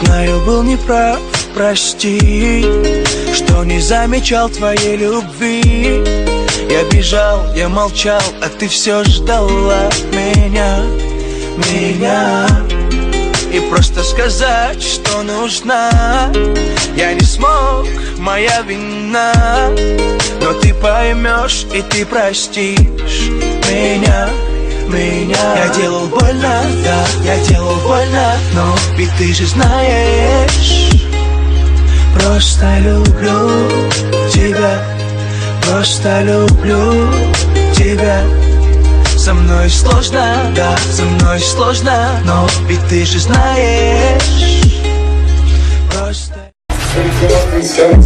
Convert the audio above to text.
Знаю, был неправ, прости, что не замечал твоей любви. Я бежал, я молчал, а ты все ждала меня. И просто сказать, что нужна, я не смог, моя вина. Но ты поймешь и ты простишь меня. Я делал больно, да, я делал больно, но ведь ты же знаешь. Просто люблю тебя, просто люблю тебя. Со мной сложно, да, со мной сложно, но ведь ты же знаешь. Просто... Keep it rockin'.